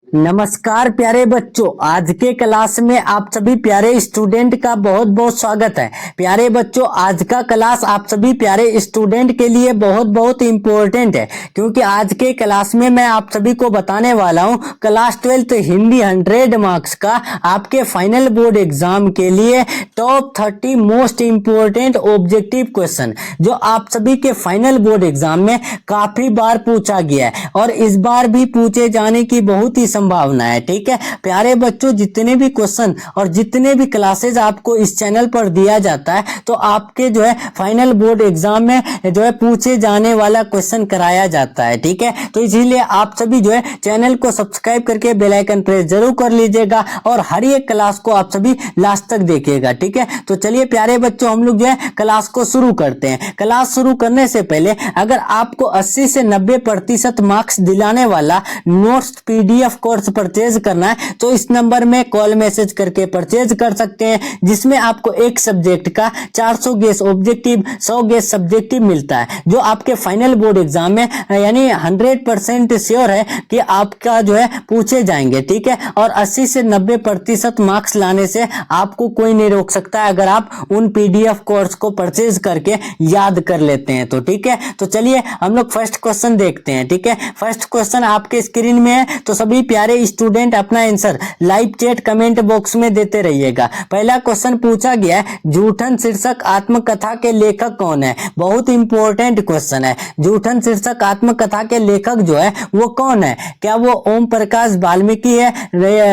नमस्कार प्यारे बच्चों, आज के क्लास में आप सभी प्यारे स्टूडेंट का बहुत बहुत स्वागत है। प्यारे बच्चों, आज का क्लास आप सभी प्यारे स्टूडेंट के लिए बहुत बहुत इम्पोर्टेंट है, क्योंकि आज के क्लास में मैं आप सभी को बताने वाला हूं क्लास 12 हिंदी 100 मार्क्स का आपके फाइनल बोर्ड एग्जाम के लिए top 30 most important objective question, जो आप सभी के फाइनल बोर्ड एग्जाम में काफी बार पूछा गया है और इस बार भी पूछे जाने की बहुत ही संभावना है। ठीक है प्यारे बच्चों, जितने भी क्वेश्चन और जितने भी क्लासेस आपको इस चैनल पर दिया जाता है, तो आपके जो है फाइनल बोर्ड एग्जाम में जो है पूछे जाने वाला क्वेश्चन कराया जाता है। ठीक है, तो इसीलिए आप सभी जो है चैनल को सब्सक्राइब करके बेल आइकन प्रेस जरूर कर लीजिएगा और हर एक क्लास को आप सभी लास्ट तक देखिएगा। ठीक है, तो चलिए प्यारे बच्चों, हम लोग जो है क्लास को शुरू करते हैं। क्लास शुरू करने से पहले अगर आपको 80 से 90% मार्क्स दिलाने वाला नोट्स पीडीएफ कोर्स परचेज करना है, तो इस नंबर में कॉल मैसेज करके परचेज कर सकते हैं, जिसमें आपको एक सब्जेक्ट का 400 गेस ऑब्जेक्टिव, 100 गेस सब्जेक्टिव मिलता है, जो आपके फाइनल बोर्ड एग्जाम में यानी 100% श्योर है कि आपका जो है पूछे जाएंगे। ठीक है, और 80 से 90% मार्क्स लाने से आपको कोई नहीं रोक सकता है, अगर आप उन पीडीएफ कोर्स को परचेज करके याद कर लेते हैं तो। ठीक है, तो चलिए हम लोग फर्स्ट क्वेश्चन देखते हैं। ठीक है, फर्स्ट क्वेश्चन आपके स्क्रीन में है, तो सभी प्यारे स्टूडेंट अपना answer live chat comment box में देते रहिएगा। पहला क्वेश्चन पूछा गया है, जूठन शीर्षक आत्मकथा के लेखक कौन है? बहुत इंपॉर्टेंट क्वेश्चन है। जूठन शीर्षक आत्मकथा के लेखक जो है वो कौन है? क्या वो ओम प्रकाश वाल्मीकि है,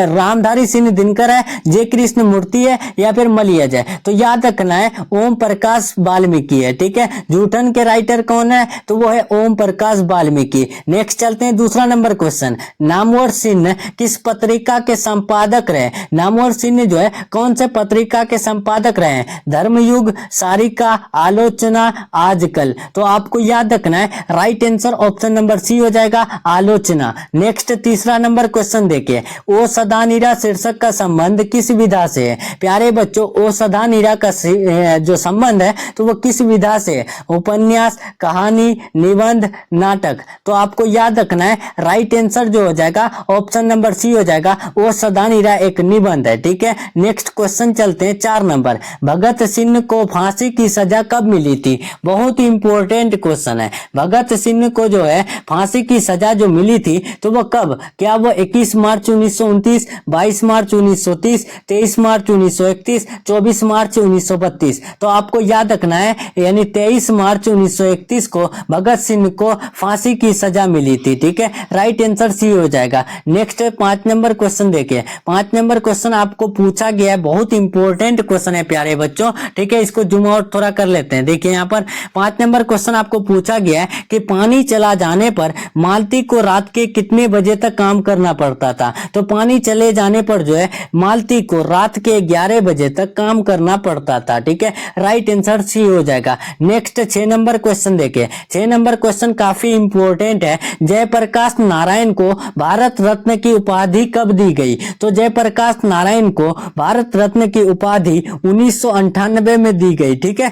रामधारी सिंह दिनकर है, जय कृष्ण मूर्ति है, या फिर मलियज है? तो याद रखना है ओम प्रकाश वाल्मीकि है। ठीक है, जूठन के राइटर कौन है? तो वो है ओम प्रकाश वाल्मीकि। नेक्स्ट चलते हैं दूसरा नंबर क्वेश्चन, नामवर सिंह किस पत्रिका के संपादक रहे? नामवर सिंह जो है कौन से पत्रिका के संपादक रहे? धर्मयुग, सारिका, आलोचना, आजकल। तो आपको याद रखना है right answer option number C हो जाएगा, आलोचना। नेक्स्ट तीसरा नंबर क्वेश्चन देखिए, ओ सदा नीरा शीर्षक का संबंध किस विधा से है? प्यारे बच्चों, ओ सदा नीरा का जो संबंध है तो वो किस विधा से है? उपन्यास, कहानी, निबंध, नाटक। तो आपको याद रखना है राइट आंसर जो हो जाएगा ऑप्शन नंबर सी हो जाएगा, वो सदा नीरा एक निबंध है। ठीक है, नेक्स्ट क्वेश्चन चलते हैं 4 नंबर, भगत सिंह को फांसी की सजा कब मिली थी? बहुत ही इंपॉर्टेंट क्वेश्चन है। भगत सिंह को जो है फांसी की सजा जो मिली थी तो वो कब? क्या वो 21 मार्च 1929, 22 मार्च 1930, 23 मार्च 1931, 24 मार्च 1932? तो आपको याद रखना है यानी 23 मार्च 1931 को भगत सिंह को फांसी की सजा मिली थी। ठीक है, राइट आंसर सी हो जाएगा। नेक्स्ट 5 नंबर क्वेश्चन देखिए, 5 नंबर क्वेश्चन आपको पूछा गया है, बहुत इंपॉर्टेंट क्वेश्चन है प्यारे बच्चों। ठीक है, इसको जूम आउट थोड़ा कर लेते हैं। देखिए यहाँ पर 5 नंबर क्वेश्चन आपको पूछा गया है कि पानी चला जाने पर मालती को रात के कितने बजे तक काम करना पड़ता था? तो पानी चले जाने पर जो है मालती को रात के 11 बजे तक काम करना पड़ता था। ठीक है, राइट आंसर सी हो जाएगा। नेक्स्ट 6 नंबर क्वेश्चन देखिए, 6 नंबर क्वेश्चन काफी इंपॉर्टेंट है, जयप्रकाश नारायण को भारत रत्न की उपाधि कब दी गई? तो जयप्रकाश नारायण को भारत रत्न की उपाधि 1998 में दी गई। ठीक है,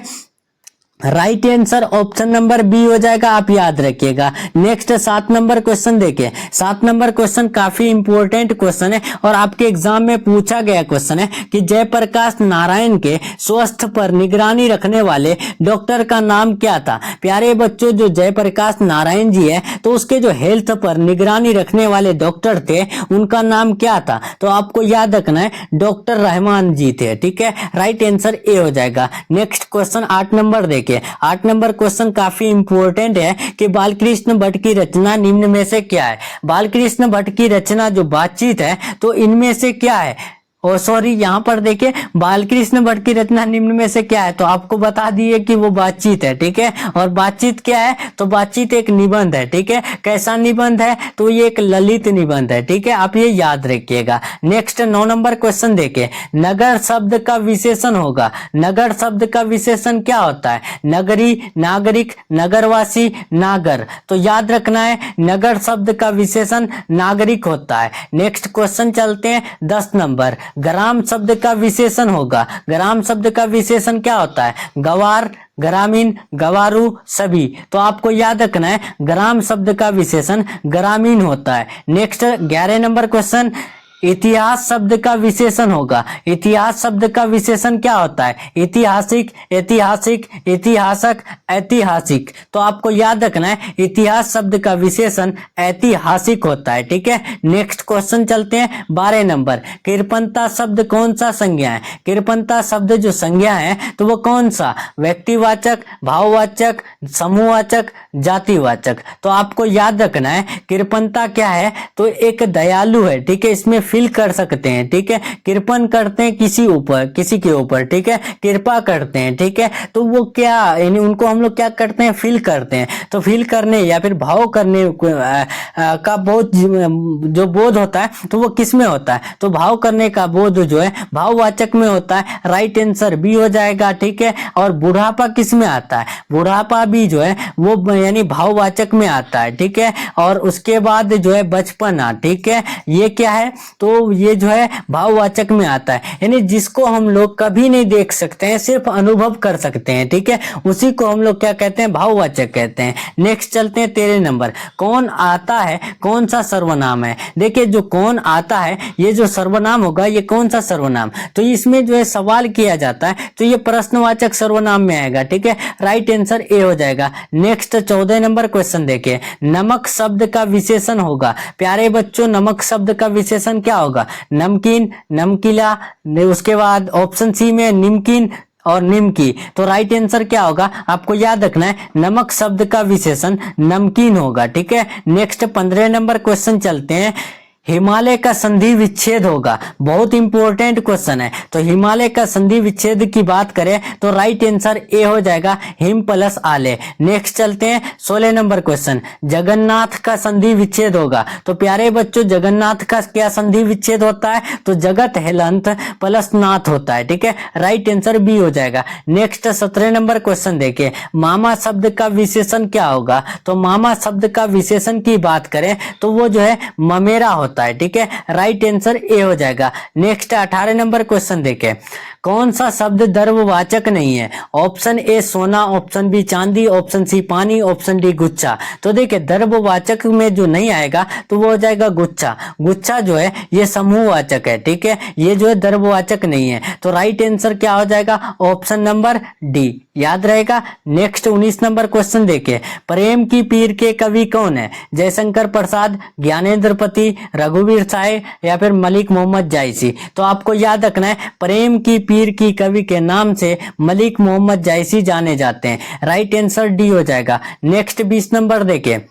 right answer option number B हो जाएगा, आप याद रखिएगा। नेक्स्ट 7 नंबर क्वेश्चन देखिए, 7 नंबर क्वेश्चन काफी इंपॉर्टेंट क्वेश्चन है और आपके एग्जाम में पूछा गया क्वेश्चन है कि जयप्रकाश नारायण के स्वास्थ्य पर निगरानी रखने वाले डॉक्टर का नाम क्या था? प्यारे बच्चों, जो जयप्रकाश नारायण जी है तो उसके जो हेल्थ पर निगरानी रखने वाले डॉक्टर थे उनका नाम क्या था? तो आपको याद रखना है डॉक्टर रहमान जी थे। ठीक है, राइट आंसर ए हो जाएगा। नेक्स्ट क्वेश्चन 8 नंबर देखिए, 8 नंबर क्वेश्चन काफी इंपॉर्टेंट है कि बालकृष्ण भट्ट की रचना निम्न में से क्या है? बालकृष्ण भट्ट की रचना जो बातचीत है तो इनमें से क्या है? और सॉरी, यहाँ पर देखिए बालकृष्ण भट्ट की रचना निम्न में से क्या है? तो आपको बता दिए कि वो बातचीत है। ठीक है, और बातचीत क्या है? तो बातचीत एक निबंध है। ठीक है, कैसा निबंध है? तो ये एक ललित निबंध है। ठीक है, आप ये याद रखिएगा। नेक्स्ट 9 नंबर क्वेश्चन देखिए, नगर शब्द का विशेषण होगा। नगर शब्द का विशेषण क्या होता है? नगरी, नागरिक, नगरवासी, नागर। तो याद रखना है नगर शब्द का विशेषण नागरिक होता है। नेक्स्ट क्वेश्चन चलते हैं 10 नंबर, ग्राम शब्द का विशेषण होगा। ग्राम शब्द का विशेषण क्या होता है? गवार, ग्रामीण, गवारू, सभी। तो आपको याद रखना है ग्राम शब्द का विशेषण ग्रामीण होता है। नेक्स्ट 11 नंबर क्वेश्चन, इतिहास शब्द का विशेषण होगा। इतिहास शब्द का विशेषण क्या होता है? ऐतिहासिक, ऐतिहासिक, इतिहासक, ऐतिहासिक। तो आपको याद रखना है इतिहास शब्द का विशेषण ऐतिहासिक होता है। ठीक है, नेक्स्ट क्वेश्चन चलते हैं 12 नंबर। कृपणता शब्द कौन सा संज्ञा है? कृपणता शब्द जो संज्ञा है तो वो कौन सा? व्यक्तिवाचक, भाववाचक, समूहवाचक, जातिवाचक। तो आपको याद रखना है कृपणता क्या है? तो एक दयालु है। ठीक है, इसमें फील कर सकते हैं। ठीक है, कृपण करते हैं किसी ऊपर, किसी के ऊपर। ठीक है, कृपा करते हैं। ठीक है, तो वो क्या यानी उनको हम लोग क्या करते हैं? फील करते हैं। तो फील करने या फिर भाव करने का बोध जो बोध होता है तो वो किस में होता है? तो भाव करने का बोध जो है भाववाचक में होता है। राइट आंसर बी हो जाएगा। ठीक है, और बुढ़ापा किस में आता है? बुढ़ापा भी जो है वो यानी भाववाचक में आता है। ठीक है, और उसके बाद जो है बचपना। ठीक है, ये क्या है? तो ये जो है भाववाचक में आता है, यानी जिसको हम लोग कभी नहीं देख सकते हैं, सिर्फ अनुभव कर सकते हैं। ठीक है, उसी को हम लोग क्या कहते हैं? भाववाचक कहते हैं। नेक्स्ट चलते हैं 13 नंबर। कौन आता है कौन सा सर्वनाम है? देखिए जो कौन आता है ये जो सर्वनाम होगा ये कौन सा सर्वनाम? तो इसमें जो है सवाल किया जाता है तो ये प्रश्नवाचक सर्वनाम में आएगा। ठीक है, राइट आंसर ए हो जाएगा। नेक्स्ट 14 नंबर क्वेश्चन देखिए, नमक शब्द का विशेषण होगा। प्यारे बच्चों नमक शब्द का विशेषण क्या होगा? नमकीन, नमकीला, उसके बाद ऑप्शन सी में निमकीन और निमकी। तो राइट आंसर क्या होगा? आपको याद रखना है नमक शब्द का विशेषण नमकीन होगा। ठीक है, नेक्स्ट 15 नंबर क्वेश्चन चलते हैं। हिमालय का संधि विच्छेद होगा। बहुत इंपॉर्टेंट क्वेश्चन है। तो हिमालय का संधि विच्छेद की बात करें तो राइट आंसर ए हो जाएगा, हिम प्लस आले। नेक्स्ट चलते हैं 16 नंबर क्वेश्चन। जगन्नाथ का संधि विच्छेद होगा। तो प्यारे बच्चों जगन्नाथ का क्या संधि विच्छेद होता है? तो जगत हेलंत प्लस नाथ होता है। ठीक है, राइट आंसर बी हो जाएगा। नेक्स्ट 17 नंबर क्वेश्चन देखिए, मामा शब्द का विशेषण क्या होगा? तो मामा शब्द का विशेषण की बात करें तो वो जो है ममेरा होता है। ठीक है, राइट आंसर ए हो जाएगा। नेक्स्ट 18 नंबर क्वेश्चन देखें, कौन सा शब्द द्रव्यवाचक नहीं है? ऑप्शन ए सोना, ऑप्शन बी चांदी, ऑप्शन सी पानी, ऑप्शन डी गुच्छा। तो देखिए द्रव्यवाचक में जो नहीं आएगा तो वो हो जाएगा गुच्छा। गुच्छा जो है ये समूहवाचक है। ठीक है, ये जो है द्रव्यवाचक नहीं है। तो राइट आंसर क्या हो जाएगा? ऑप्शन नंबर डी, याद रहेगा। नेक्स्ट 19 नंबर क्वेश्चन देखिए, प्रेम की पीर के कवि कौन है? जयशंकर प्रसाद, ज्ञानेंद्र पति, रघुवीर साय या फिर मलिक मोहम्मद जायसी। तो आपको याद रखना है प्रेम की पीर की कवि के नाम से मलिक मोहम्मद जायसी जाने जाते हैं। राइट आंसर डी हो जाएगा। नेक्स्ट 20 नंबर देखिए,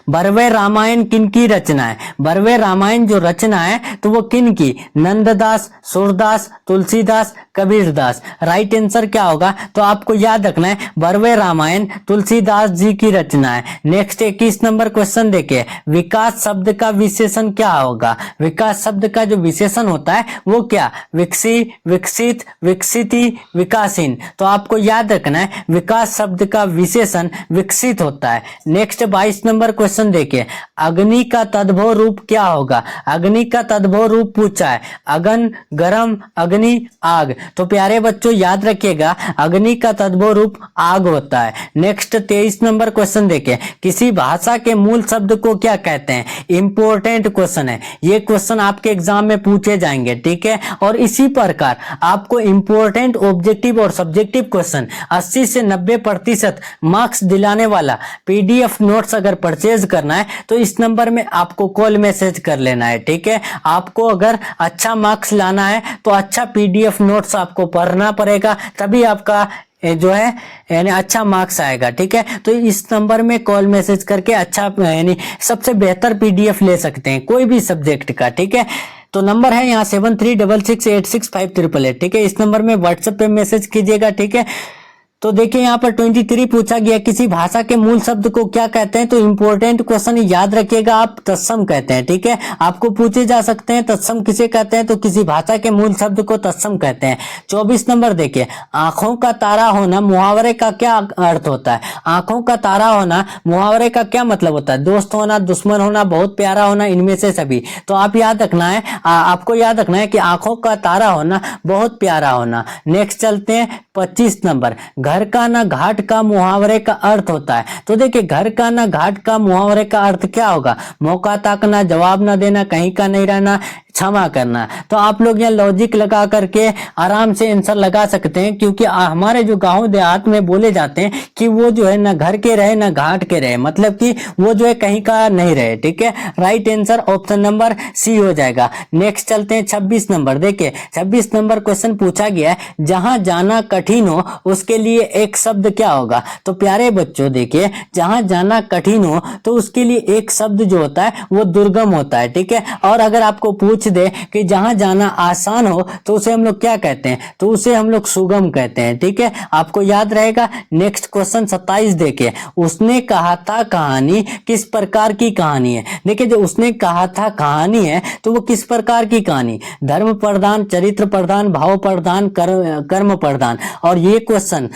बरवे रामायण किन की रचना है? बरवे रामायण जो रचना है तो वो किन की? नंददास, सूरदास, तुलसीदास, कबीरदास। राइट आंसर क्या होगा? तो आपको याद रखना है बरवे रामायण तुलसीदास जी की रचना है। नेक्स्ट 21 नंबर क्वेश्चन देखिए, विकास शब्द का विशेषण क्या होगा? विकास शब्द का जो विशेषण होता है वो क्या? विकसी, विकसित, विकसिती, विकासहीन। तो आपको याद रखना है विकास शब्द का विशेषण विकसित होता है। नेक्स्ट 22 नंबर क्वेश्चन देखिए, अग्नि का तद्भव रूप क्या होगा? अग्नि का तद्भव रूप पूछा है। अगन, गरम, अग्नि, आग। तो प्यारे बच्चों याद रखिएगा अग्नि का तद्भव रूप आग होता है। नेक्स्ट 23 नंबर क्वेश्चन देखिए, किसी भाषा के मूल शब्द को क्या कहते हैं? इंपॉर्टेंट क्वेश्चन है, ये क्वेश्चन आपके एग्जाम में पूछे जाएंगे। ठीक है, और इसी प्रकार आपको इंपॉर्टेंट ऑब्जेक्टिव और सब्जेक्टिव क्वेश्चन 80 से 90% मार्क्स दिलाने वाला पीडीएफ नोट्स अगर परचेज करना है तो इस नंबर में आपको कॉल मैसेज कर लेना है। ठीक है, आपको अगर अच्छा मार्क्स लाना है तो अच्छा पीडीएफ नोट्स आपको पढ़ना पड़ेगा, तभी आपका जो है यानी अच्छा मार्क्स आएगा। ठीक है, तो इस नंबर में कॉल मैसेज करके अच्छा यानी सबसे बेहतर पीडीएफ ले सकते हैं कोई भी सब्जेक्ट का। ठीक है, तो नंबर है यहाँ 7366865888। ठीक है, इस नंबर में व्हाट्सएप पे मैसेज कीजिएगा। ठीक है, तो देखिए यहाँ पर 23 पूछा गया, किसी भाषा के मूल शब्द को क्या कहते हैं? तो इंपॉर्टेंट क्वेश्चन याद रखिएगा आप, तत्सम कहते हैं। ठीक है, आपको पूछे जा सकते हैं तत्सम किसे कहते हैं? तो किसी भाषा के मूल शब्द को तत्सम कहते हैं। 24 नंबर देखिए, आंखों का तारा होना मुहावरे का क्या अर्थ होता है? आंखों का तारा होना मुहावरे का क्या मतलब होता है? दोस्त होना, दुश्मन होना, बहुत प्यारा होना, इनमें से सभी। तो आप याद रखना है, आपको याद रखना है कि आंखों का तारा होना, बहुत प्यारा होना। नेक्स्ट चलते हैं 25 नंबर, घर का ना घाट का मुहावरे का अर्थ होता है। तो देखिए, घर का ना घाट का मुहावरे का अर्थ क्या होगा? मौका ताकना, जवाब ना देना, कहीं का नहीं रहना, क्षमा करना। तो आप लोग यहाँ लॉजिक लगा करके आराम से आंसर लगा सकते हैं, क्योंकि हमारे जो गांव देहात में बोले जाते हैं कि वो जो है ना घर के रहे ना घाट के रहे, मतलब कि वो जो है कहीं का नहीं रहे। ठीक है, right answer option number C हो जाएगा। नेक्स्ट चलते हैं 26 नंबर। देखिए 26 नंबर क्वेश्चन पूछा गया है, जहां जाना कठिन हो उसके लिए एक शब्द क्या होगा? तो प्यारे बच्चों देखिए, जहां जाना कठिन हो तो उसके लिए एक शब्द जो होता है वो दुर्गम होता है। ठीक है, और अगर आपको पूछ दे कि जहां जाना आसान हो तो उसे हम लोग क्या कहते हैं? तो उसे हम लोग सुगम कहते हैं। ठीक है, आपको याद रहेगा। नेक्स्ट क्वेश्चन 27 देखिए, उसने कहा था कहानी किस प्रकार की कहानी है? देखिए, जो उसने कहा था कहानी है तो वो किस प्रकार की कहानी? धर्म प्रधान, चरित्र प्रधान, भाव प्रधान, कर्म प्रधान। और ये क्वेश्चन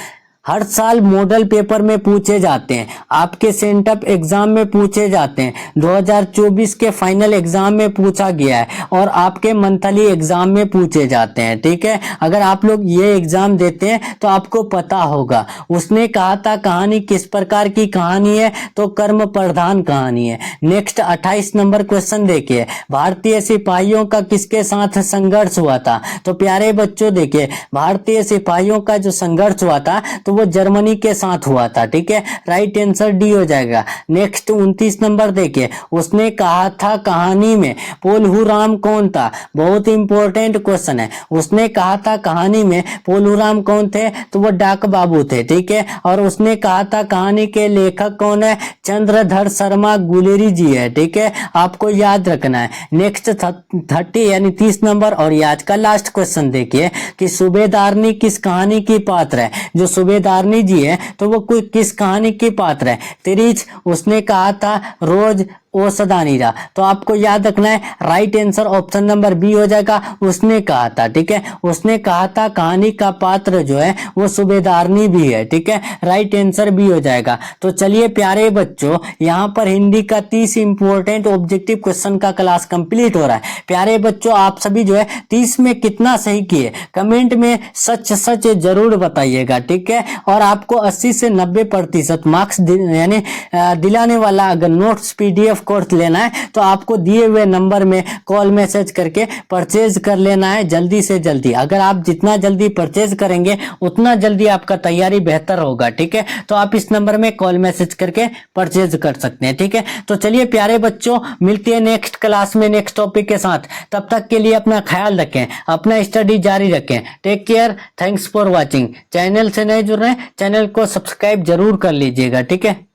हर साल मॉडल पेपर में पूछे जाते हैं, आपके सेंटअप एग्जाम में पूछे जाते हैं, 2024 के फाइनल एग्जाम में पूछा गया है और आपके मंथली एग्जाम में पूछे जाते हैं। ठीक है, अगर आप लोग ये एग्जाम देते हैं तो आपको पता होगा। उसने कहा था कहानी किस प्रकार की कहानी है? तो कर्म प्रधान कहानी है। नेक्स्ट 28 नंबर क्वेश्चन देखिए, भारतीय सिपाहियों का किसके साथ संघर्ष हुआ था? तो प्यारे बच्चों देखिए, भारतीय सिपाहियों का जो संघर्ष हुआ था तो वो जर्मनी के साथ हुआ था। ठीक है, राइट आंसर डी हो जाएगा। नेक्स्ट 29 नंबर देखिए, उसने कहा था कहानी में पोलूराम कौन था? बहुत इंपॉर्टेंट क्वेश्चन है। उसने कहा था कहानी में पोलूराम कौन थे? तो वो डाक बाबू थे। ठीक है, और उसने कहा था कहानी के लेखक कौन है? चंद्रधर शर्मा गुलेरी जी है। ठीक है, आपको याद रखना है। नेक्स्ट 30 यानी 30 नंबर और आज का लास्ट क्वेश्चन देखिए कि सूबेदारनी किस कहानी की पात्र है? जो सूबेदारनी जी है तो वो कोई किस कहानी की पात्र है? तिरिच, उसने कहा था रोज ओ सदानीरा। तो आपको याद रखना है, right answer option number B हो जाएगा। उसने कहा था। ठीक है, उसने कहा था कहानी का पात्र जो है वो सूबेदारनी भी है। ठीक है, राइट आंसर बी हो जाएगा। तो चलिए प्यारे बच्चों, यहाँ पर हिंदी का 30 इंपॉर्टेंट ऑब्जेक्टिव क्वेश्चन का क्लास कंप्लीट हो रहा है। प्यारे बच्चों, आप सभी जो है 30 में कितना सही किए कमेंट में सच सच जरूर बताइएगा। ठीक है, और आपको 80 से 90% मार्क्स यानी दिलाने वाला अगर नोट्स PDF कोर्स लेना है तो आपको दिए हुए नंबर में कॉल मैसेज करके परचेज कर लेना है जल्दी से जल्दी। अगर आप जितना जल्दी परचेज करेंगे उतना जल्दी आपका तैयारी बेहतर होगा। ठीक है, तो आप इस नंबर में कॉल मैसेज करके परचेज कर सकते हैं। ठीक है, तो चलिए प्यारे बच्चों, मिलते हैं नेक्स्ट क्लास में नेक्स्ट टॉपिक के साथ। तब तक के लिए अपना ख्याल रखें, अपना स्टडी जारी रखें। Take care, thanks for watching. Channel से नए जुड़ रहे हैं, चैनल को सब्सक्राइब जरूर कर लीजिएगा। ठीक है।